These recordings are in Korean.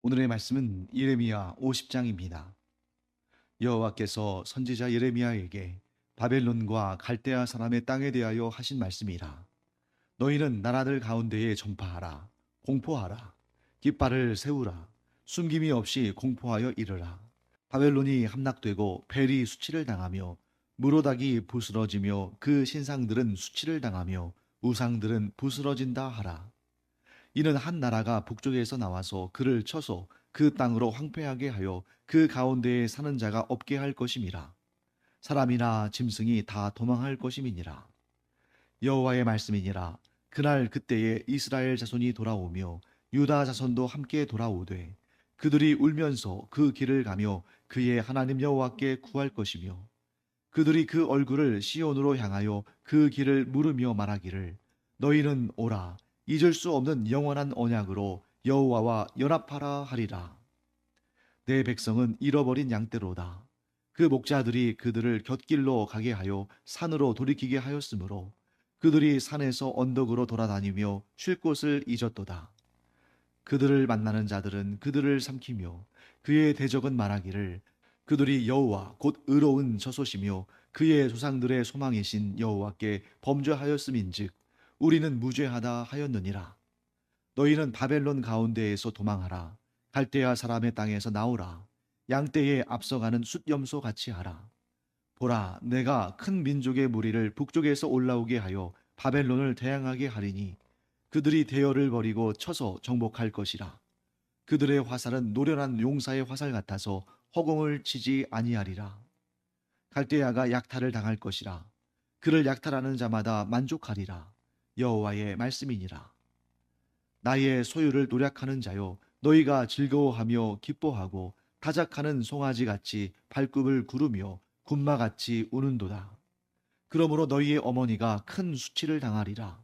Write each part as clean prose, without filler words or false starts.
오늘의 말씀은 예레미야 50장입니다. 여호와께서 선지자 예레미야에게 바벨론과 갈대아 사람의 땅에 대하여 하신 말씀이라. 너희는 나라들 가운데에 전파하라. 공포하라. 깃발을 세우라. 숨김이 없이 공포하여 이르라. 바벨론이 함락되고 벨이 수치를 당하며 무로닥이 부스러지며 그 신상들은 수치를 당하며 우상들은 부스러진다 하라. 이는 한 나라가 북쪽에서 나와서 그를 쳐서 그 땅으로 황폐하게 하여 그 가운데에 사는 자가 없게 할 것임이라. 사람이나 짐승이 다 도망할 것임이니라. 여호와의 말씀이니라. 그날 그때에 이스라엘 자손이 돌아오며 유다 자손도 함께 돌아오되 그들이 울면서 그 길을 가며 그의 하나님 여호와께 구할 것이며 그들이 그 얼굴을 시온으로 향하여 그 길을 물으며 말하기를 너희는 오라 잊을 수 없는 영원한 언약으로 여호와와 연합하라 하리라. 내 백성은 잃어버린 양떼로다. 그 목자들이 그들을 곁길로 가게 하여 산으로 돌이키게 하였으므로 그들이 산에서 언덕으로 돌아다니며 쉴 곳을 잊었도다. 그들을 만나는 자들은 그들을 삼키며 그의 대적은 말하기를 그들이 여호와 곧 의로운 저소시며 그의 조상들의 소망이신 여호와께 범죄하였음인즉 우리는 무죄하다 하였느니라. 너희는 바벨론 가운데에서 도망하라. 갈대아 사람의 땅에서 나오라. 양떼에 앞서가는 숫염소 같이 하라. 보라, 내가 큰 민족의 무리를 북쪽에서 올라오게 하여 바벨론을 대항하게 하리니 그들이 대열을 버리고 쳐서 정복할 것이라. 그들의 화살은 노련한 용사의 화살 같아서 허공을 치지 아니하리라. 갈대아가 약탈을 당할 것이라. 그를 약탈하는 자마다 만족하리라. 여호와의 말씀이니라. 나의 소유를 노략하는 자여, 너희가 즐거워하며 기뻐하고 타작하는 송아지같이 발굽을 구르며 군마같이 우는도다. 그러므로 너희의 어머니가 큰 수치를 당하리라.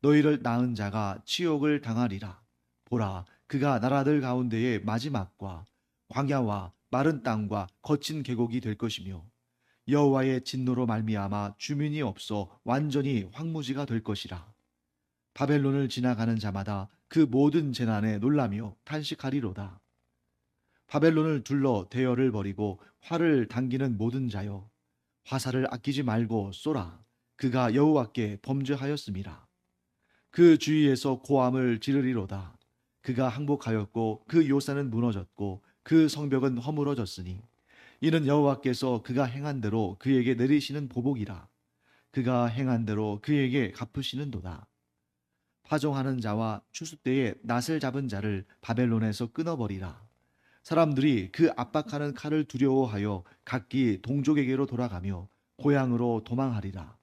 너희를 낳은 자가 치욕을 당하리라. 보라, 그가 나라들 가운데의 마지막과 광야와 마른 땅과 거친 계곡이 될 것이며 여호와의 진노로 말미암아 주민이 없어 완전히 황무지가 될 것이라. 바벨론을 지나가는 자마다 그 모든 재난에 놀라며 탄식하리로다. 바벨론을 둘러 대열을 벌이고 활을 당기는 모든 자여, 화살을 아끼지 말고 쏘라. 그가 여호와께 범죄하였음이라. 그 주위에서 고함을 지르리로다. 그가 항복하였고 그 요새는 무너졌고 그 성벽은 허물어졌으니 이는 여호와께서 그가 행한 대로 그에게 내리시는 보복이라. 그가 행한 대로 그에게 갚으시는도다. 파종하는 자와 추수 때에 낫을 잡은 자를 바벨론에서 끊어버리라. 사람들이 그 압박하는 칼을 두려워하여 각기 동족에게로 돌아가며 고향으로 도망하리라.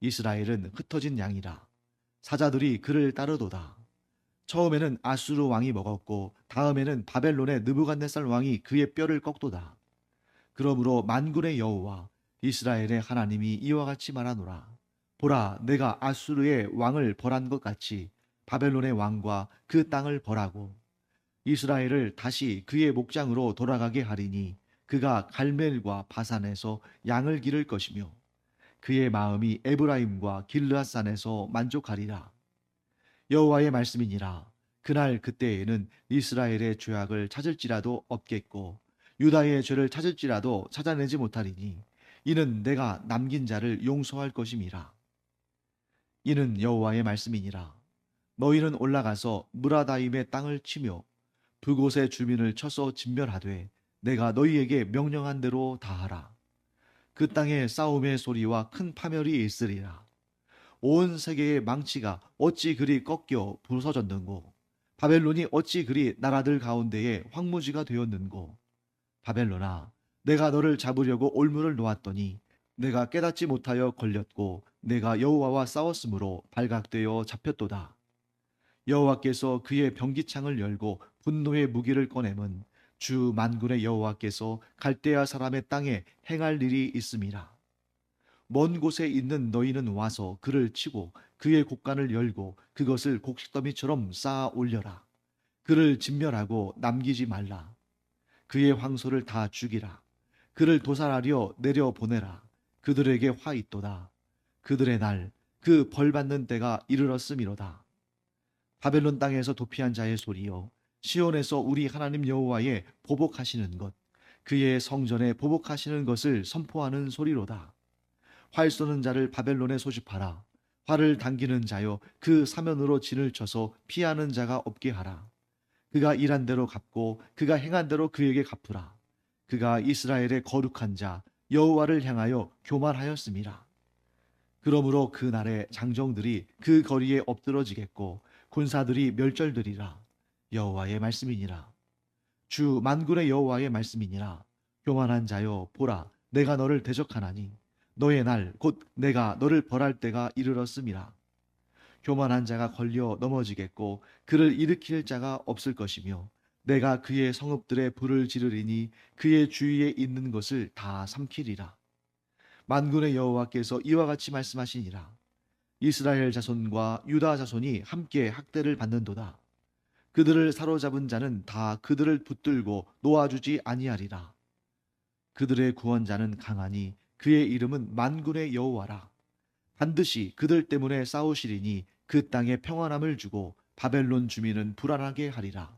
이스라엘은 흩어진 양이라. 사자들이 그를 따르도다. 처음에는 아수르 왕이 먹었고 다음에는 바벨론의 느부갓네살 왕이 그의 뼈를 꺾도다. 그러므로 만군의 여호와 이스라엘의 하나님이 이와 같이 말하노라. 보라, 내가 아수르의 왕을 벌한 것 같이 바벨론의 왕과 그 땅을 벌하고 이스라엘을 다시 그의 목장으로 돌아가게 하리니 그가 갈멜과 바산에서 양을 기를 것이며 그의 마음이 에브라임과 길르앗산에서 만족하리라. 여호와의 말씀이니라. 그날 그때에는 이스라엘의 죄악을 찾을지라도 없겠고 유다의 죄를 찾을지라도 찾아내지 못하리니 이는 내가 남긴 자를 용서할 것임이라. 이는 여호와의 말씀이니라. 너희는 올라가서 무라다임의 땅을 치며 그곳의 주민을 쳐서 진멸하되 내가 너희에게 명령한 대로 다하라. 그 땅에 싸움의 소리와 큰 파멸이 있으리라. 온 세계의 망치가 어찌 그리 꺾여 부서졌는고 바벨론이 어찌 그리 나라들 가운데에 황무지가 되었는고 바벨론아, 내가 너를 잡으려고 올무를 놓았더니 내가 깨닫지 못하여 걸렸고 내가 여호와와 싸웠으므로 발각되어 잡혔도다. 여호와께서 그의 병기창을 열고 분노의 무기를 꺼내면 주 만군의 여호와께서 갈대아 사람의 땅에 행할 일이 있음이라. 먼 곳에 있는 너희는 와서 그를 치고 그의 곳간을 열고 그것을 곡식더미처럼 쌓아 올려라. 그를 진멸하고 남기지 말라. 그의 황소를 다 죽이라. 그를 도살하려 내려 보내라. 그들에게 화 있도다. 그들의 날, 그 벌 받는 때가 이르렀음이로다. 바벨론 땅에서 도피한 자의 소리여, 시온에서 우리 하나님 여호와의 보복하시는 것, 그의 성전에 보복하시는 것을 선포하는 소리로다. 활 쏘는 자를 바벨론에 소집하라. 활을 당기는 자여 그 사면으로 진을 쳐서 피하는 자가 없게 하라. 그가 일한 대로 갚고 그가 행한 대로 그에게 갚으라. 그가 이스라엘의 거룩한 자 여호와를 향하여 교만하였음이라. 그러므로 그 날에 장정들이 그 거리에 엎드러지겠고 군사들이 멸절되리라. 여호와의 말씀이니라. 주 만군의 여호와의 말씀이니라. 교만한 자여 보라, 내가 너를 대적하나니 너의 날 곧 내가 너를 벌할 때가 이르렀음이라. 교만한 자가 걸려 넘어지겠고 그를 일으킬 자가 없을 것이며 내가 그의 성읍들에 불을 지르리니 그의 주위에 있는 것을 다 삼키리라. 만군의 여호와께서 이와 같이 말씀하시니라. 이스라엘 자손과 유다 자손이 함께 학대를 받는도다. 그들을 사로잡은 자는 다 그들을 붙들고 놓아주지 아니하리라. 그들의 구원자는 강하니 그의 이름은 만군의 여호와라. 반드시 그들 때문에 싸우시리니 그 땅에 평안함을 주고 바벨론 주민은 불안하게 하리라.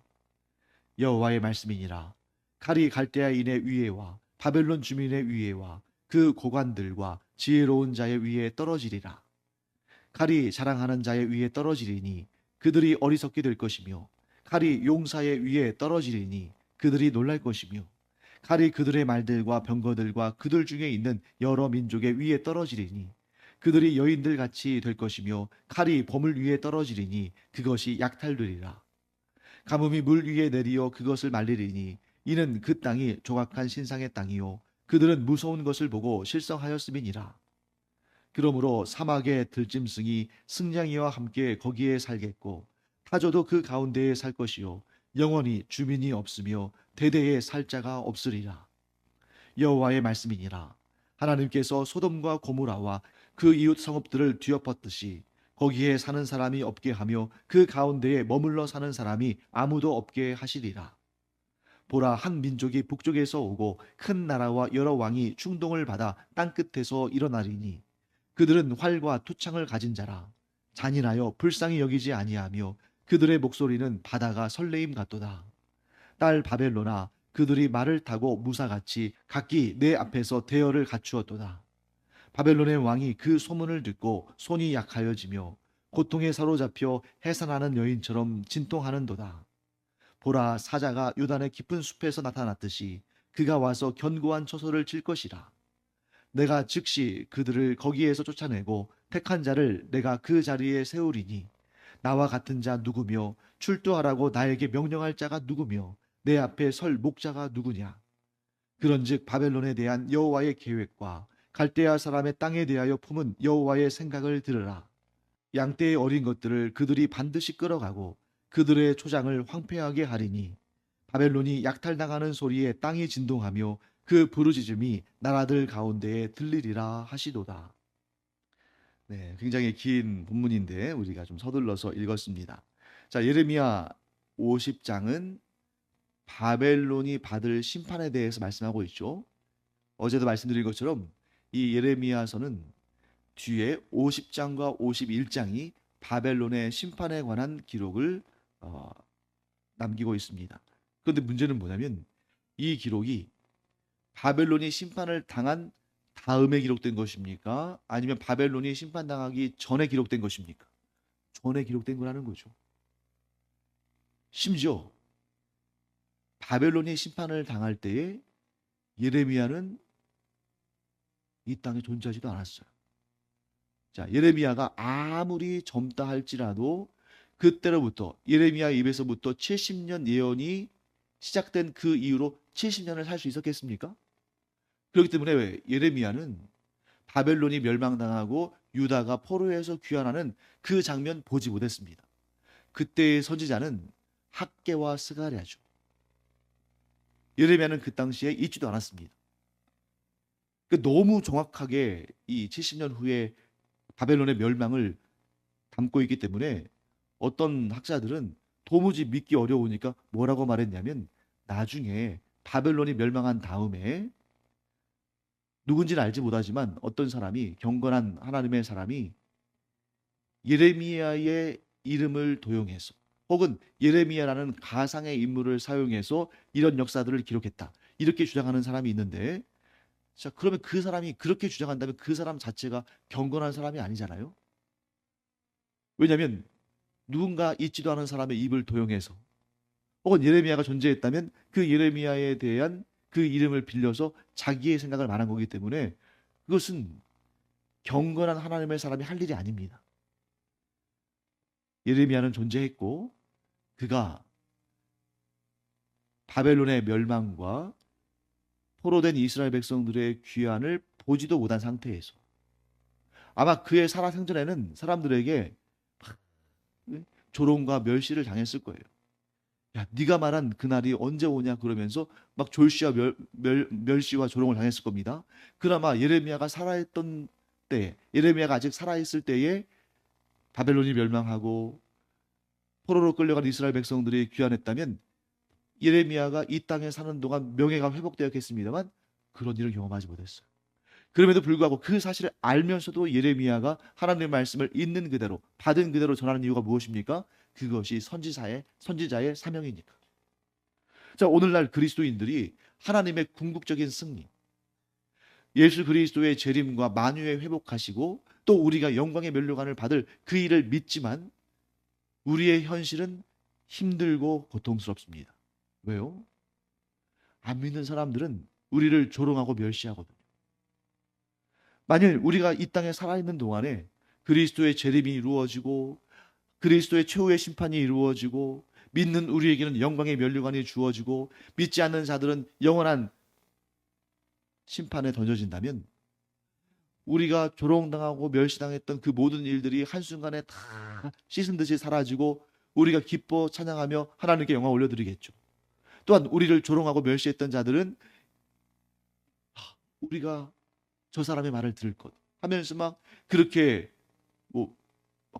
여호와의 말씀이니라. 칼이 갈대아인의 위에와 바벨론 주민의 위에와 그 고관들과 지혜로운 자의 위에 떨어지리라. 칼이 자랑하는 자의 위에 떨어지리니 그들이 어리석게 될 것이며 칼이 용사의 위에 떨어지리니 그들이 놀랄 것이며 칼이 그들의 말들과 병거들과 그들 중에 있는 여러 민족의 위에 떨어지리니 그들이 여인들 같이 될 것이며 칼이 보물 위에 떨어지리니 그것이 약탈되리라. 가뭄이 물 위에 내리어 그것을 말리리니 이는 그 땅이 조각한 신상의 땅이요 그들은 무서운 것을 보고 실성하였음이니라. 그러므로 사막의 들짐승이 승냥이와 함께 거기에 살겠고 타조도 그 가운데에 살 것이요 영원히 주민이 없으며 대대에 살 자가 없으리라. 여호와의 말씀이니라. 하나님께서 소돔과 고모라와 그 이웃 성읍들을 뒤엎었듯이 거기에 사는 사람이 없게 하며 그 가운데에 머물러 사는 사람이 아무도 없게 하시리라. 보라, 한 민족이 북쪽에서 오고 큰 나라와 여러 왕이 충동을 받아 땅끝에서 일어나리니 그들은 활과 투창을 가진 자라. 잔인하여 불쌍히 여기지 아니하며 그들의 목소리는 바다가 설레임 같도다. 딸 바벨로나, 그들이 말을 타고 무사같이 각기 내 앞에서 대열을 갖추었도다. 바벨론의 왕이 그 소문을 듣고 손이 약하여지며 고통에 사로잡혀 해산하는 여인처럼 진통하는도다. 보라, 사자가 요단의 깊은 숲에서 나타났듯이 그가 와서 견고한 처소를 칠 것이라. 내가 즉시 그들을 거기에서 쫓아내고 택한 자를 내가 그 자리에 세우리니 나와 같은 자 누구며 출두하라고 나에게 명령할 자가 누구며 내 앞에 설 목자가 누구냐. 그런즉 바벨론에 대한 여호와의 계획과 갈대아 사람의 땅에 대하여 품은 여호와의 생각을 들으라. 양떼의 어린 것들을 그들이 반드시 끌어가고 그들의 초장을 황폐하게 하리니 바벨론이 약탈당하는 소리에 땅이 진동하며 그 부르짖음이 나라들 가운데에 들리리라 하시도다. 네, 굉장히 긴 본문인데 우리가 좀 서둘러서 읽었습니다. 자, 예레미야 50장은 바벨론이 받을 심판에 대해서 말씀하고 있죠. 어제도 말씀드린 것처럼 이 예레미야서는 뒤에 50장과 51장이 바벨론의 심판에 관한 기록을 남기고 있습니다. 그런데 문제는 뭐냐면 이 기록이 바벨론이 심판을 당한 다음에 기록된 것입니까? 아니면 바벨론이 심판당하기 전에 기록된 것입니까? 전에 기록된 거라는 거죠. 심지어 바벨론이 심판을 당할 때에 예레미야는 이 땅에 존재하지도 않았어요. 자, 예레미야가 아무리 젊다 할지라도 그때로부터 예레미야 입에서부터 70년 예언이 시작된 그 이후로 70년을 살 수 있었겠습니까? 그렇기 때문에 왜 예레미야는 바벨론이 멸망당하고 유다가 포로에서 귀환하는 그 장면 보지 못했습니다. 그때의 선지자는 학개와 스가랴죠. 예레미야는 그 당시에 있지도 않았습니다. 너무 정확하게 이 70년 후에 바벨론의 멸망을 담고 있기 때문에 어떤 학자들은 도무지 믿기 어려우니까 뭐라고 말했냐면 나중에 바벨론이 멸망한 다음에 누군지는 알지 못하지만 어떤 사람이 경건한 하나님의 사람이 예레미야의 이름을 도용해서 혹은 예레미야라는 가상의 인물을 사용해서 이런 역사들을 기록했다. 이렇게 주장하는 사람이 있는데, 자, 그러면 그 사람이 그렇게 주장한다면 그 사람 자체가 경건한 사람이 아니잖아요. 왜냐하면 누군가 있지도 않은 사람의 입을 도용해서, 혹은 예레미야가 존재했다면 그 예레미야에 대한 그 이름을 빌려서 자기의 생각을 말한 거기 때문에 그것은 경건한 하나님의 사람이 할 일이 아닙니다. 예레미야는 존재했고 그가 바벨론의 멸망과 포로된 이스라엘 백성들의 귀환을 보지도 못한 상태에서 아마 그의 살아생전에는 사람들에게 조롱과 멸시를 당했을 거예요. 야, 네가 말한 그날이 언제 오냐 그러면서 막 졸시와 멸시와 조롱을 당했을 겁니다. 그나마 예레미야가 살아있던 때, 예레미야가 아직 살아있을 때에 바벨론이 멸망하고 포로로 끌려간 이스라엘 백성들이 귀환했다면 예레미야가 이 땅에 사는 동안 명예가 회복되었겠습니다만 그런 일을 경험하지 못했어요. 그럼에도 불구하고 그 사실을 알면서도 예레미야가 하나님의 말씀을 있는 그대로 받은 그대로 전하는 이유가 무엇입니까? 그것이 선지자의 사명이니까. 자, 오늘날 그리스도인들이 하나님의 궁극적인 승리, 예수 그리스도의 재림과 만유의 회복하시고 또 우리가 영광의 면류관을 받을 그 일을 믿지만 우리의 현실은 힘들고 고통스럽습니다. 왜요? 안 믿는 사람들은 우리를 조롱하고 멸시하거든요. 만일 우리가 이 땅에 살아있는 동안에 그리스도의 재림이 이루어지고 그리스도의 최후의 심판이 이루어지고 믿는 우리에게는 영광의 면류관이 주어지고 믿지 않는 자들은 영원한 심판에 던져진다면 우리가 조롱당하고 멸시당했던 그 모든 일들이 한순간에 다 씻은 듯이 사라지고 우리가 기뻐 찬양하며 하나님께 영광 올려드리겠죠. 또한 우리를 조롱하고 멸시했던 자들은 우리가 저 사람의 말을 들을 것 하면서 막 그렇게 뭐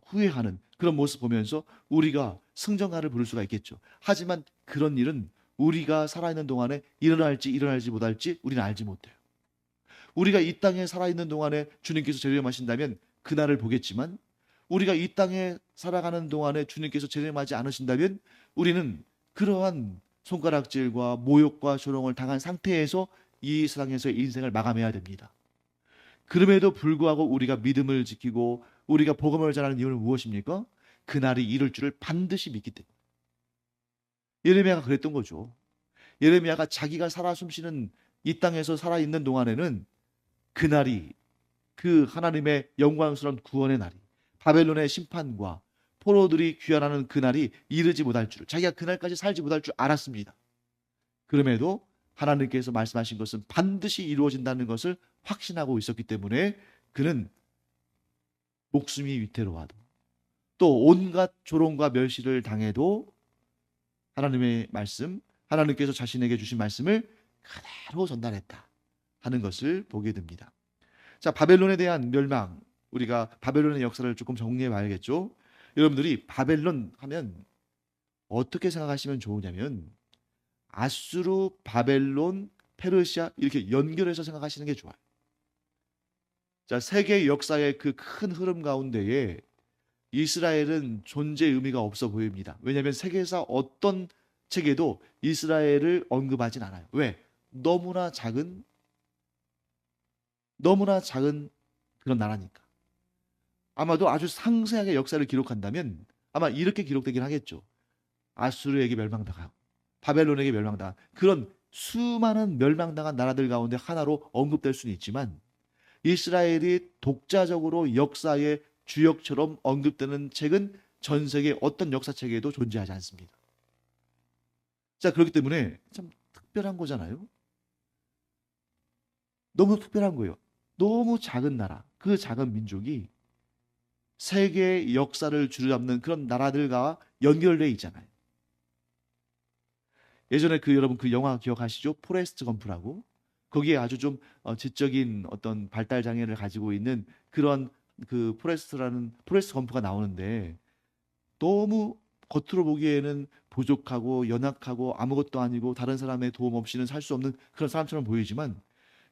후회하는 그런 모습 보면서 우리가 승전가를 부를 수가 있겠죠. 하지만 그런 일은 우리가 살아있는 동안에 일어날지 못할지 우리는 알지 못해요. 우리가 이 땅에 살아있는 동안에 주님께서 재림하신다면 그날을 보겠지만 우리가 이 땅에 살아가는 동안에 주님께서 재림하지 않으신다면 우리는 그러한 손가락질과 모욕과 조롱을 당한 상태에서 이 세상에서의 인생을 마감해야 됩니다. 그럼에도 불구하고 우리가 믿음을 지키고 우리가 복음을 전하는 이유는 무엇입니까? 그날이 이룰 줄을 반드시 믿기 때문에. 예레미야가 그랬던 거죠. 예레미야가 자기가 살아 숨쉬는 이 땅에서 살아있는 동안에는 그날이 그 하나님의 영광스러운 구원의 날이 바벨론의 심판과 포로들이 귀환하는 그날이 이르지 못할 줄 자기가 그날까지 살지 못할 줄 알았습니다. 그럼에도 하나님께서 말씀하신 것은 반드시 이루어진다는 것을 확신하고 있었기 때문에 그는 목숨이 위태로워도 또 온갖 조롱과 멸시를 당해도 하나님의 말씀, 하나님께서 자신에게 주신 말씀을 그대로 전달했다 하는 것을 보게 됩니다. 자, 바벨론에 대한 멸망, 우리가 바벨론의 역사를 조금 정리해 봐야겠죠. 여러분들이 바벨론 하면 어떻게 생각하시면 좋으냐면 아수르, 바벨론, 페르시아 이렇게 연결해서 생각하시는 게 좋아요. 자, 세계 역사의 그 큰 흐름 가운데에 이스라엘은 존재 의미가 없어 보입니다. 왜냐하면 세계사 어떤 책에도 이스라엘을 언급하진 않아요. 왜? 너무나 작은 그런 나라니까. 아마도 아주 상세하게 역사를 기록한다면 아마 이렇게 기록되긴 하겠죠. 아수르에게 멸망당하고 바벨론에게 멸망당한 그런 수많은 멸망당한 나라들 가운데 하나로 언급될 수는 있지만 이스라엘이 독자적으로 역사의 주역처럼 언급되는 책은 전 세계 어떤 역사책에도 존재하지 않습니다. 자, 그렇기 때문에 참 특별한 거잖아요. 너무 특별한 거예요. 너무 작은 나라, 그 작은 민족이 세계의 역사를 주잡는 그런 나라들과 연결되어 있잖아요. 예전에 여러분 그 영화 기억하시죠? 포레스트 검프라고. 거기에 아주 좀 지적인 어떤 발달 장애를 가지고 있는 그런 그 포레스트 검프가 나오는데 너무 겉으로 보기에는 부족하고 연약하고 아무것도 아니고 다른 사람의 도움 없이는 살 수 없는 그런 사람처럼 보이지만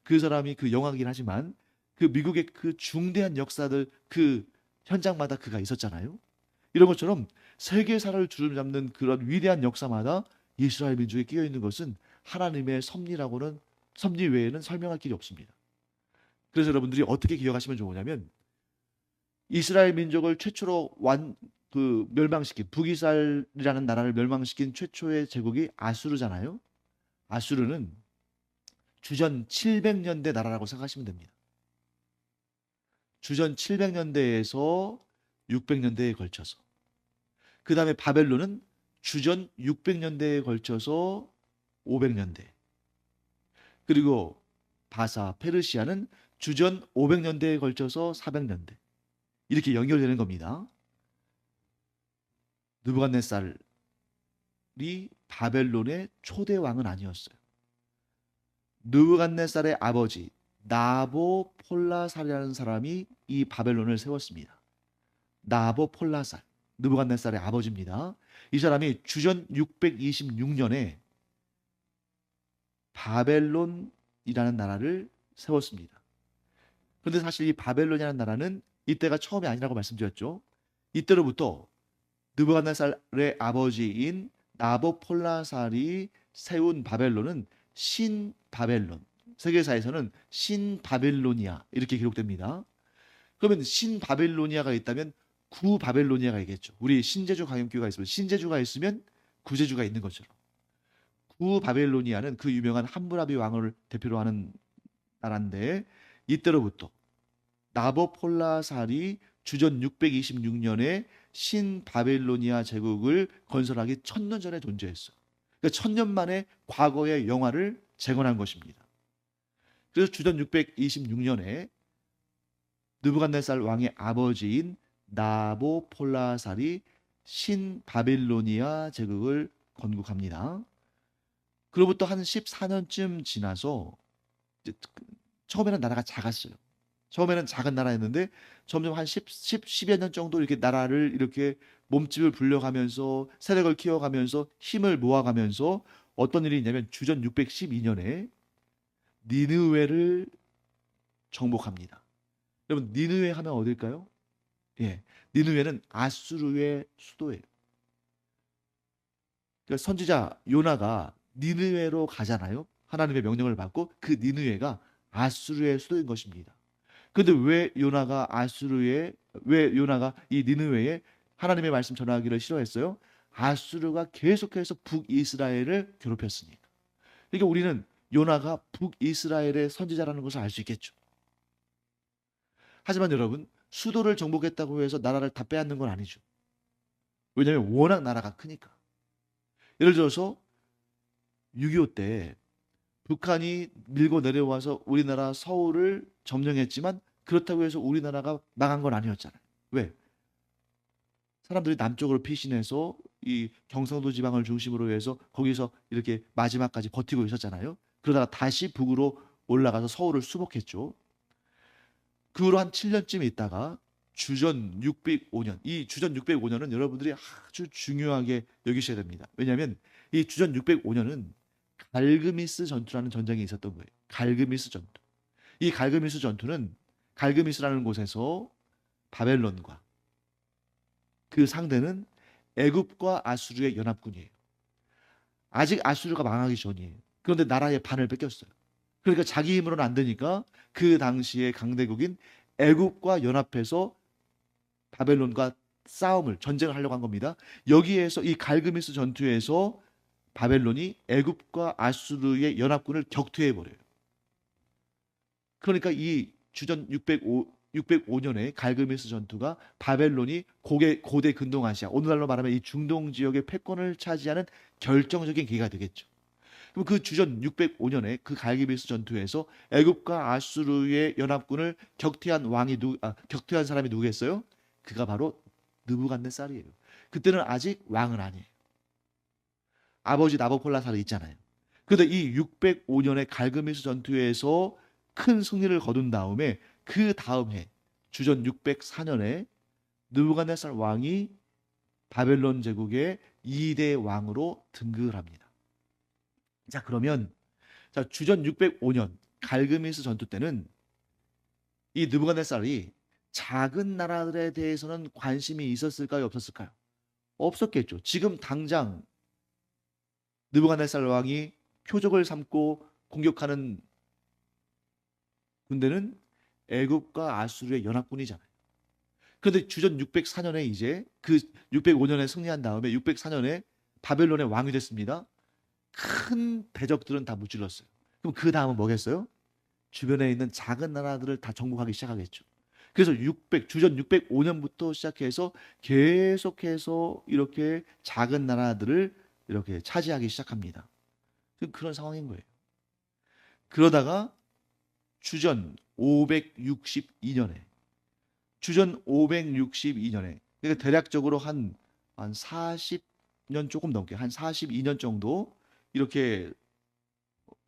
그 사람이 그 영화이긴 하지만 그 미국의 그 중대한 역사들 그 현장마다 그가 있었잖아요. 이런 것처럼 세계사를 주름잡는 그런 위대한 역사마다 이스라엘 민족에 끼어 있는 것은 하나님의 섭리 외에는 설명할 길이 없습니다. 그래서 여러분들이 어떻게 기억하시면 좋으냐면 이스라엘 민족을 최초로 멸망시킨 북이스라엘이라는 나라를 멸망시킨 최초의 제국이 아수르잖아요. 아수르는 주전 700년대 나라라고 생각하시면 됩니다. 주전 700년대에서 600년대에 걸쳐서 그 다음에 바벨론은 주전 600년대에 걸쳐서 500년대 그리고 페르시아는 주전 500년대에 걸쳐서 400년대 이렇게 연결되는 겁니다. 느부갓네살이 바벨론의 초대 왕은 아니었어요. 느부갓네살의 아버지 나보폴라살이라는 사람이 이 바벨론을 세웠습니다. 나보폴라살, 느부갓네살의 아버지입니다. 이 사람이 주전 626년에 바벨론이라는 나라를 세웠습니다. 그런데 사실 이 바벨론이라는 나라는 이때가 처음이 아니라고 말씀드렸죠. 이때로부터 느부갓네살의 아버지인 나보폴라살이 세운 바벨론은 신바벨론, 세계사에서는 신바벨로니아 이렇게 기록됩니다. 그러면 신바벨로니아가 있다면 구바벨로니아가 있겠죠. 우리 신제주 가염교회가 있으면 신제주가 있으면 구제주가 있는 것처럼 구바벨로니아는 그 유명한 함무라비 왕을 대표로 하는 나라인데 이때로부터 나보폴라살이 주전 626년에 신바벨로니아 제국을 건설하기 1000년 전에 존재했어요. 그러니까 1000년 만에 과거의 영화를 재건한 것입니다. 그래서 주전 626년에 느부갓네살 왕의 아버지인 나보폴라살이 신바빌로니아 제국을 건국합니다. 그로부터 한 14년쯤 지나서 처음에는 나라가 작았어요. 처음에는 작은 나라였는데 점점 한 10여 년 정도 이렇게 나라를 이렇게 몸집을 불려가면서 세력을 키워가면서 힘을 모아가면서 어떤 일이 있냐면 주전 612년에 니느웨를 정복합니다. 여러분 니느웨 하면 어딜까요? 예, 니느웨는 아수르의 수도예요. 그러니까 선지자 요나가 니느웨로 가잖아요. 하나님의 명령을 받고 그 니느웨가 아수르의 수도인 것입니다. 근데 왜 요나가 이 니느웨에 하나님의 말씀 전하기를 싫어했어요? 아수르가 계속해서 북이스라엘을 괴롭혔으니까. 그러니까 우리는 요나가 북이스라엘의 선지자라는 것을 알 수 있겠죠. 하지만 여러분, 수도를 정복했다고 해서 나라를 다 빼앗는 건 아니죠. 왜냐하면 워낙 나라가 크니까. 예를 들어서 6.25 때 북한이 밀고 내려와서 우리나라 서울을 점령했지만 그렇다고 해서 우리나라가 망한 건 아니었잖아요. 왜? 사람들이 남쪽으로 피신해서 이 경상도 지방을 중심으로 해서 거기서 이렇게 마지막까지 버티고 있었잖아요. 그러다가 다시 북으로 올라가서 서울을 수복했죠. 그 후로 한 7년쯤 있다가 주전 605년, 이 주전 605년은 여러분들이 아주 중요하게 여기셔야 됩니다. 왜냐하면 이 주전 605년은 갈그미스 전투라는 전쟁이 있었던 거예요. 갈그미스 전투. 이 갈그미스 전투는 갈그미스라는 곳에서 바벨론과 그 상대는 애굽과 아수르의 연합군이에요. 아직 아수르가 망하기 전이에요. 그런데 나라의 반을 뺏겼어요. 그러니까 자기 힘으로는 안 되니까 그 당시의 강대국인 애굽과 연합해서 바벨론과 전쟁을 하려고 한 겁니다. 여기에서 이 갈그미스 전투에서 바벨론이 애굽과 아수르의 연합군을 격퇴해 버려요. 그러니까 이 주전 605년에 갈그미스 전투가 바벨론이 고대 근동아시아, 오늘날로 말하면 이 중동 지역의 패권을 차지하는 결정적인 계기가 되겠죠. 그럼 그 주전 605년에 그 갈그미스 전투에서 애굽과 아수르의 연합군을 격퇴한 사람이 누구겠어요? 그가 바로 느부갓네살이에요. 그때는 아직 왕은 아니에요. 아버지 나보폴라살이 있잖아요. 그런데 이 605년의 갈그미스 전투에서 큰 승리를 거둔 다음에 그 다음 해 주전 604년에 느부갓네살 왕이 바벨론 제국의 2대 왕으로 등극을 합니다. 자, 그러면 주전 605년 갈그미스 전투 때는 이 느부갓네살이 작은 나라들에 대해서는 관심이 있었을까요, 없었을까요? 없었겠죠. 지금 당장 느부갓네살 왕이 표적을 삼고 공격하는 군대는 애굽과 아수르의 연합군이잖아요. 그런데 주전 604년에 이제 그 605년에 승리한 다음에 604년에 바벨론의 왕이 됐습니다. 큰 대적들은 다 무찔렀어요. 그럼 그 다음은 뭐겠어요? 주변에 있는 작은 나라들을 다 정복하기 시작하겠죠. 그래서 주전 605년부터 시작해서 계속해서 이렇게 작은 나라들을 이렇게 차지하기 시작합니다. 그런 상황인 거예요. 그러다가 주전 562년에 그러니까 대략적으로 한 40년 조금 넘게 한 42년 정도 이렇게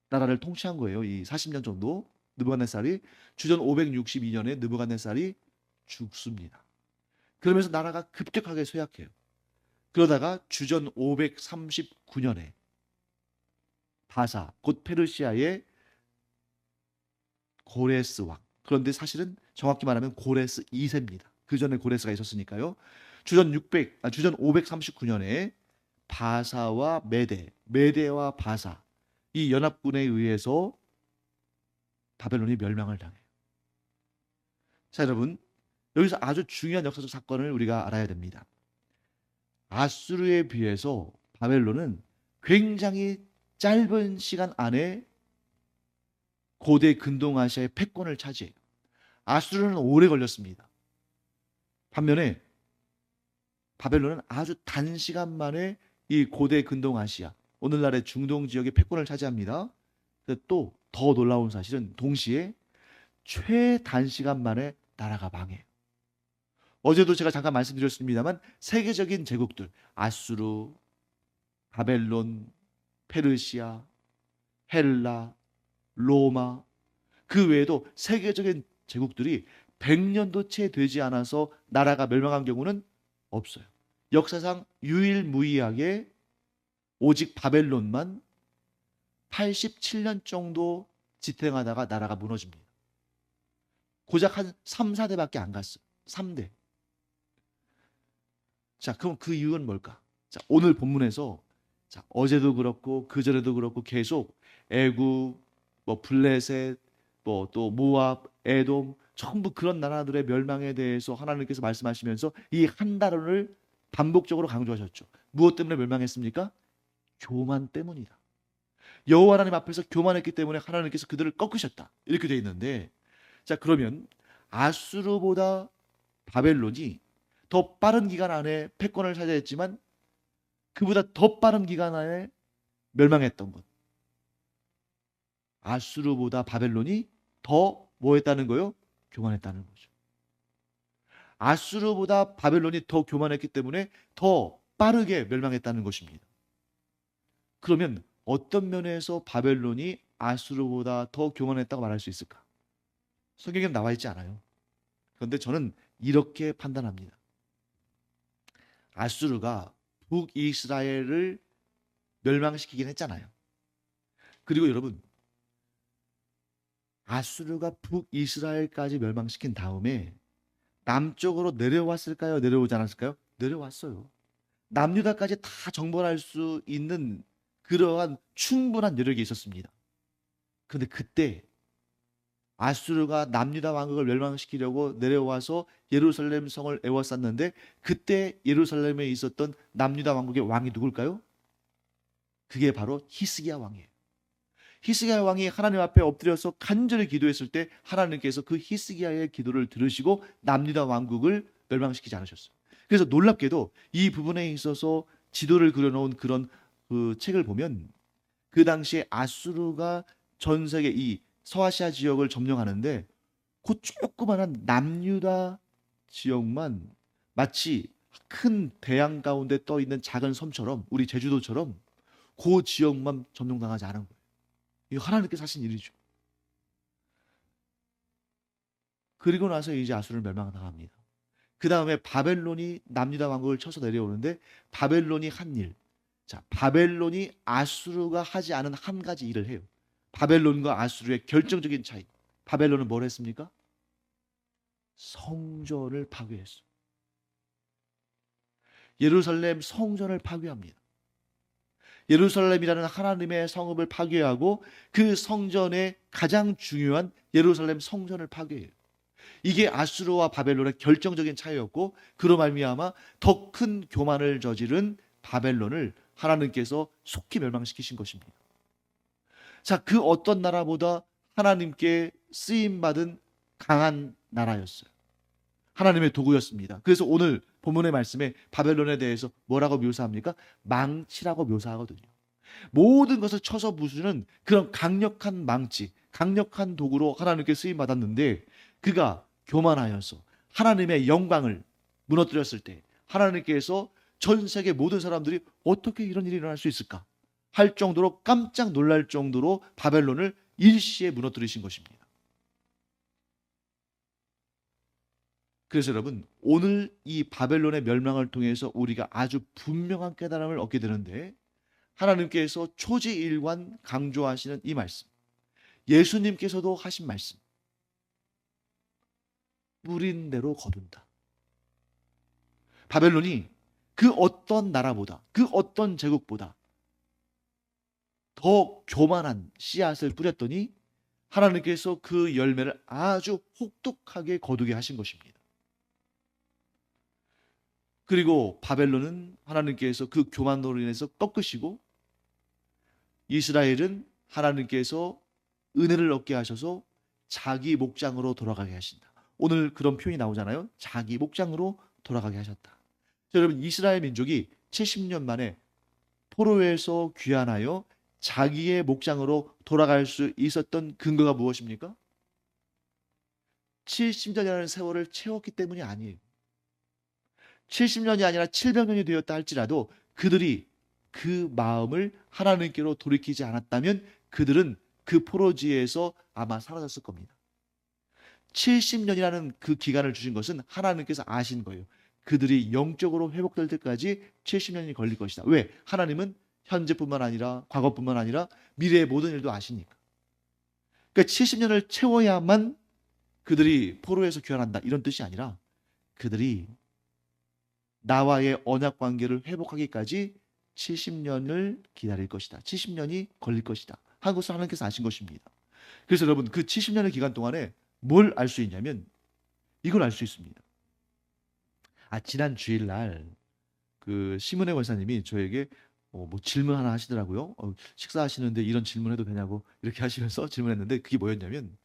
나라를 통치한 거예요. 이 40년 정도 느부갓네살이 주전 562년에 느부갓네살이 죽습니다. 그러면서 나라가 급격하게 쇠약해요. 그러다가 주전 539년에 바사 곧 페르시아의 고레스 왕. 그런데 사실은 정확히 말하면 고레스 2세입니다. 그 전에 고레스가 있었으니까요. 주전 539년에 바사와 메대와 바사 이 연합군에 의해서 바벨론이 멸망을 당해요. 자, 여러분, 여기서 아주 중요한 역사적 사건을 우리가 알아야 됩니다. 아수르에 비해서 바벨론은 굉장히 짧은 시간 안에 고대 근동아시아의 패권을 차지해요. 아수르는 오래 걸렸습니다. 반면에 바벨론은 아주 단시간 만에 이 고대 근동아시아, 오늘날의 중동 지역의 패권을 차지합니다. 또 더 놀라운 사실은 동시에 최단시간 만에 나라가 망해요. 어제도 제가 잠깐 말씀드렸습니다만 세계적인 제국들, 아수르, 바벨론, 페르시아, 헬라, 로마, 그 외에도 세계적인 제국들이 100년도 채 되지 않아서 나라가 멸망한 경우는 없어요. 역사상 유일무이하게 오직 바벨론만 87년 정도 지탱하다가 나라가 무너집니다. 고작 한 3, 4대밖에 안 갔어요. 3대. 자, 그럼 그 이유는 뭘까? 자, 오늘 본문에서 자, 어제도 그렇고 그전에도 그렇고 계속 애굽, 블레셋, 또 모압, 에돔 전부 그런 나라들의 멸망에 대해서 하나님께서 말씀하시면서 이 한 단어를 반복적으로 강조하셨죠. 무엇 때문에 멸망했습니까? 교만 때문이다. 여호와 하나님 앞에서 교만했기 때문에 하나님께서 그들을 꺾으셨다. 이렇게 되어 있는데 자, 그러면 아수르보다 바벨론이 더 빠른 기간 안에 패권을 차지했지만 그보다 더 빠른 기간 안에 멸망했던 것. 아수르보다 바벨론이 더 뭐 했다는 거요? 교만했다는 거죠. 아수르보다 바벨론이 더 교만했기 때문에 더 빠르게 멸망했다는 것입니다. 그러면 어떤 면에서 바벨론이 아수르보다 더 교만했다고 말할 수 있을까? 성경에는 나와 있지 않아요. 그런데 저는 이렇게 판단합니다. 아수르가 북이스라엘을 멸망시키긴 했잖아요. 그리고 여러분, 아수르가 북이스라엘까지 멸망시킨 다음에 남쪽으로 내려왔을까요? 내려오지 않았을까요? 내려왔어요. 남유다까지 다 정벌할 수 있는 그러한 충분한 여력이 있었습니다. 그런데 그때 아수르가 남유다 왕국을 멸망시키려고 내려와서 예루살렘 성을 에워쌌는데 그때 예루살렘에 있었던 남유다 왕국의 왕이 누굴까요? 그게 바로 히스기야 왕이에요. 히스기야 왕이 하나님 앞에 엎드려서 간절히 기도했을 때 하나님께서 그 히스기야의 기도를 들으시고 남유다 왕국을 멸망시키지 않으셨어요. 그래서 놀랍게도 이 부분에 있어서 지도를 그려놓은 그런 그 책을 보면 그 당시에 아수르가 전 세계 이 서아시아 지역을 점령하는데 그 조그만한 남유다 지역만 마치 큰 대양 가운데 떠 있는 작은 섬처럼 우리 제주도처럼 그 지역만 점령당하지 않은 거예요. 이거 하나님께서 하신 일이죠. 그리고 나서 이제 아수르를 멸망당합니다. 그 다음에 바벨론이 남유다 왕국을 쳐서 내려오는데 바벨론이 한 일. 자, 바벨론이 아수르가 하지 않은 한 가지 일을 해요. 바벨론과 아수르의 결정적인 차이. 바벨론은 뭘 했습니까? 성전을 파괴했어요. 예루살렘 성전을 파괴합니다. 예루살렘이라는 하나님의 성읍을 파괴하고 그 성전의 가장 중요한 예루살렘 성전을 파괴해요. 이게 아수르와 바벨론의 결정적인 차이였고, 그로 말미암아 더 큰 교만을 저지른 바벨론을 하나님께서 속히 멸망시키신 것입니다. 자, 그 어떤 나라보다 하나님께 쓰임받은 강한 나라였어요. 하나님의 도구였습니다. 그래서 오늘 본문의 말씀에 바벨론에 대해서 뭐라고 묘사합니까? 망치라고 묘사하거든요. 모든 것을 쳐서 부수는 그런 강력한 망치, 강력한 도구로 하나님께 쓰임받았는데, 그가 교만하여서 하나님의 영광을 무너뜨렸을 때 하나님께서 전 세계 모든 사람들이 어떻게 이런 일이 일어날 수 있을까 할 정도로, 깜짝 놀랄 정도로 바벨론을 일시에 무너뜨리신 것입니다. 그래서 여러분, 오늘 이 바벨론의 멸망을 통해서 우리가 아주 분명한 깨달음을 얻게 되는데, 하나님께서 초지일관 강조하시는 이 말씀, 예수님께서도 하신 말씀, 뿌린 대로 거둔다. 바벨론이 그 어떤 나라보다, 그 어떤 제국보다 더 교만한 씨앗을 뿌렸더니 하나님께서 그 열매를 아주 혹독하게 거두게 하신 것입니다. 그리고 바벨론은 하나님께서 그 교만으로 인해서 꺾으시고, 이스라엘은 하나님께서 은혜를 얻게 하셔서 자기 목장으로 돌아가게 하신다. 오늘 그런 표현이 나오잖아요. 자기 목장으로 돌아가게 하셨다. 자, 여러분, 이스라엘 민족이 70년 만에 포로에서 귀환하여 자기의 목장으로 돌아갈 수 있었던 근거가 무엇입니까? 70년이라는 세월을 채웠기 때문이 아니에요. 70년이 아니라 700년이 되었다 할지라도 그들이 그 마음을 하나님께로 돌이키지 않았다면 그들은 그 포로지에서 아마 사라졌을 겁니다. 70년이라는 그 기간을 주신 것은 하나님께서 아신 거예요. 그들이 영적으로 회복될 때까지 70년이 걸릴 것이다. 왜? 하나님은 현재뿐만 아니라 과거뿐만 아니라 미래의 모든 일도 아시니까. 그러니까 70년을 채워야만 그들이 포로에서 귀환한다, 이런 뜻이 아니라 그들이 나와의 언약 관계를 회복하기까지 70년을 기다릴 것이다. 70년이 걸릴 것이다. 한 것을 하나님께서 아신 것입니다. 그래서 여러분, 그 70년의 기간 동안에 뭘 알 수 있냐면 이걸 알 수 있습니다. 지난 주일날 그 심은혜 권사님이 저에게 뭐 질문 하나 하시더라고요. 식사하시는데 이런 질문해도 되냐고 이렇게 하시면서 질문했는데, 그게 뭐였냐면,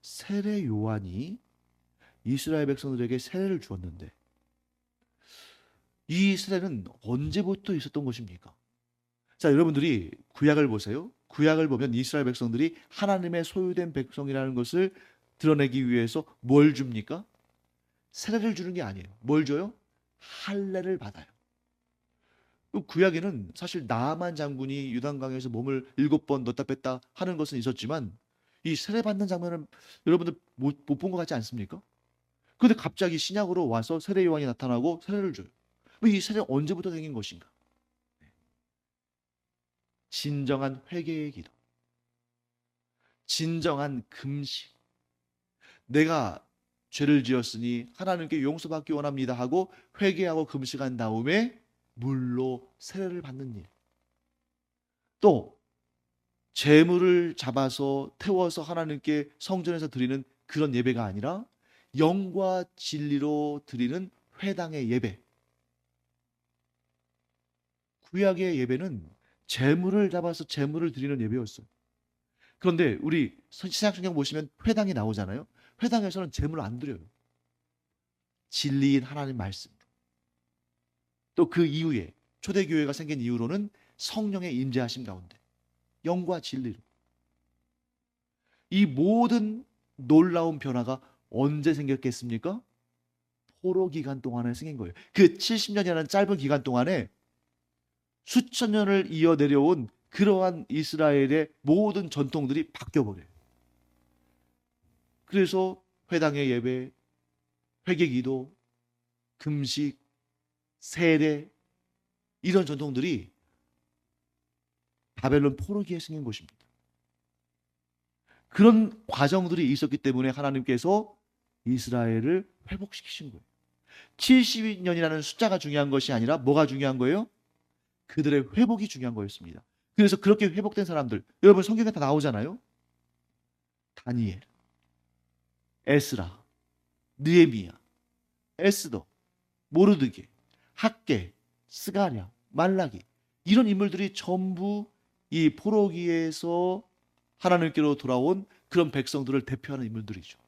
세례 요한이 이스라엘 백성들에게 세례를 주었는데 이 세례는 언제부터 있었던 것입니까? 자, 여러분들이 구약을 보세요. 구약을 보면 이스라엘 백성들이 하나님의 소유된 백성이라는 것을 드러내기 위해서 뭘 줍니까? 세례를 주는 게 아니에요. 뭘 줘요? 할례를 받아요. 구약에는 사실 나아만 장군이 요단강에서 몸을 7번 넣다 뺐다 하는 것은 있었지만, 이 세례 받는 장면을 여러분들 못 본 것 같지 않습니까? 그런데 갑자기 신약으로 와서 세례 요한이 나타나고 세례를 줘요. 이 세례 언제부터 생긴 것인가? 진정한 회개의 기도, 진정한 금식, 내가 죄를 지었으니 하나님께 용서받기 원합니다 하고 회개하고 금식한 다음에 물로 세례를 받는 일, 또 제물을 잡아서 태워서 하나님께 성전에서 드리는 그런 예배가 아니라 영과 진리로 드리는 회당의 예배. 구약의 예배는 제물을 잡아서 제물을 드리는 예배였어요. 그런데 우리 신약성경 보시면 회당이 나오잖아요. 회당에서는 제물을 안 드려요. 진리인 하나님 말씀. 또 그 이후에 초대교회가 생긴 이후로는 성령의 임재하심 가운데 영과 진리로. 이 모든 놀라운 변화가 언제 생겼겠습니까? 포로 기간 동안에 생긴 거예요. 그 70년이라는 짧은 기간 동안에 수천 년을 이어 내려온 그러한 이스라엘의 모든 전통들이 바뀌어버려요. 그래서 회당의 예배, 회개기도, 금식, 세례, 이런 전통들이 바벨론 포로기에 생긴 것입니다. 그런 과정들이 있었기 때문에 하나님께서 이스라엘을 회복시키신 거예요. 70년이라는 숫자가 중요한 것이 아니라 뭐가 중요한 거예요? 그들의 회복이 중요한 거였습니다. 그래서 그렇게 회복된 사람들, 여러분 성경에 다 나오잖아요. 다니엘, 에스라, 느헤미야, 에스더, 모르드게, 학개, 스가랴, 말라기, 이런 인물들이 전부 이 포로기에서 하나님께로 돌아온 그런 백성들을 대표하는 인물들이죠.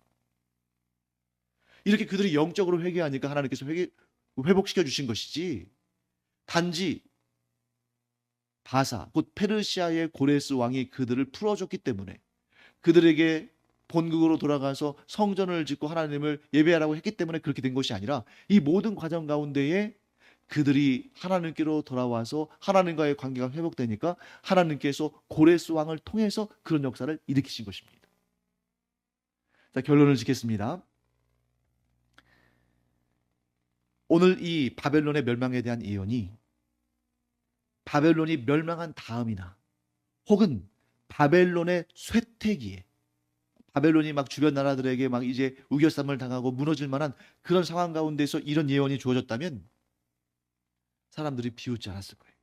이렇게 그들이 영적으로 회개하니까 하나님께서 회복시켜 주신 것이지, 단지 바사, 곧 페르시아의 고레스 왕이 그들을 풀어줬기 때문에, 그들에게 본국으로 돌아가서 성전을 짓고 하나님을 예배하라고 했기 때문에 그렇게 된 것이 아니라, 이 모든 과정 가운데에 그들이 하나님께로 돌아와서 하나님과의 관계가 회복되니까 하나님께서 고레스 왕을 통해서 그런 역사를 일으키신 것입니다. 자, 결론을 짓겠습니다. 오늘 이 바벨론의 멸망에 대한 예언이 바벨론이 멸망한 다음이나 혹은 바벨론의 쇠퇴기에, 바벨론이 막 주변 나라들에게 막 이제 우겨쌈을 당하고 무너질 만한 그런 상황 가운데서 이런 예언이 주어졌다면 사람들이 비웃지 않았을 거예요.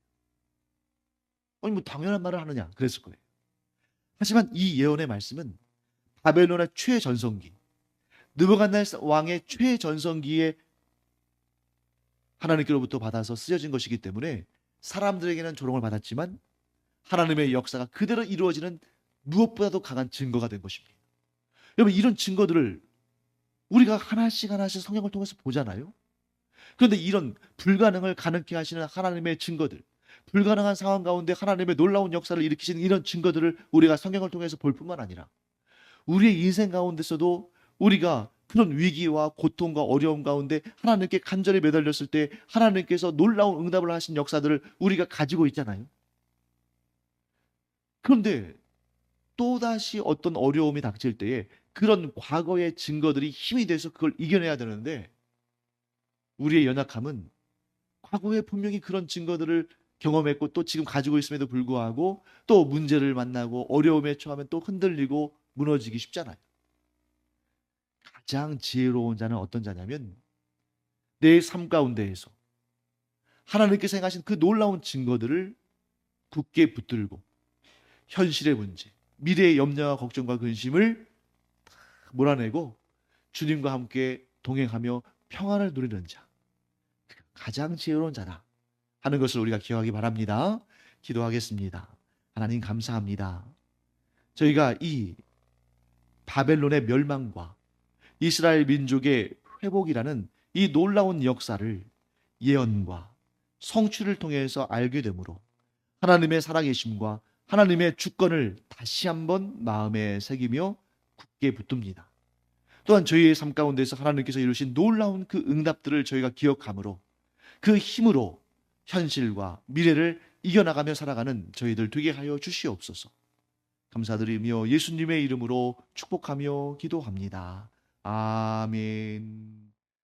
아니 뭐 당연한 말을 하느냐 그랬을 거예요. 하지만 이 예언의 말씀은 바벨론의 최전성기, 느부갓네살 왕의 최전성기에 하나님께로부터 받아서 쓰여진 것이기 때문에 사람들에게는 조롱을 받았지만 하나님의 역사가 그대로 이루어지는 무엇보다도 강한 증거가 된 것입니다. 여러분, 이런 증거들을 우리가 하나씩 하나씩 성경을 통해서 보잖아요. 그런데 이런 불가능을 가능케 하시는 하나님의 증거들, 불가능한 상황 가운데 하나님의 놀라운 역사를 일으키시는 이런 증거들을 우리가 성경을 통해서 볼 뿐만 아니라 우리의 인생 가운데서도 우리가 그런 위기와 고통과 어려움 가운데 하나님께 간절히 매달렸을 때 하나님께서 놀라운 응답을 하신 역사들을 우리가 가지고 있잖아요. 그런데 또다시 어떤 어려움이 닥칠 때에 그런 과거의 증거들이 힘이 돼서 그걸 이겨내야 되는데, 우리의 연약함은 과거에 분명히 그런 증거들을 경험했고 또 지금 가지고 있음에도 불구하고 또 문제를 만나고 어려움에 처하면 또 흔들리고 무너지기 쉽잖아요. 가장 지혜로운 자는 어떤 자냐면 내 삶 가운데에서 하나님께서 행하신 그 놀라운 증거들을 굳게 붙들고 현실의 문제, 미래의 염려와 걱정과 근심을 몰아내고 주님과 함께 동행하며 평안을 누리는 자, 가장 지혜로운 자다 하는 것을 우리가 기억하기 바랍니다. 기도하겠습니다. 하나님 감사합니다. 저희가 이 바벨론의 멸망과 이스라엘 민족의 회복이라는 이 놀라운 역사를 예언과 성취를 통해서 알게 되므로 하나님의 살아계심과 하나님의 주권을 다시 한번 마음에 새기며 굳게 붙듭니다. 또한 저희의 삶 가운데서 하나님께서 이루신 놀라운 그 응답들을 저희가 기억함으로 그 힘으로 현실과 미래를 이겨나가며 살아가는 저희들 되게 하여 주시옵소서. 감사드리며 예수님의 이름으로 축복하며 기도합니다. 아멘.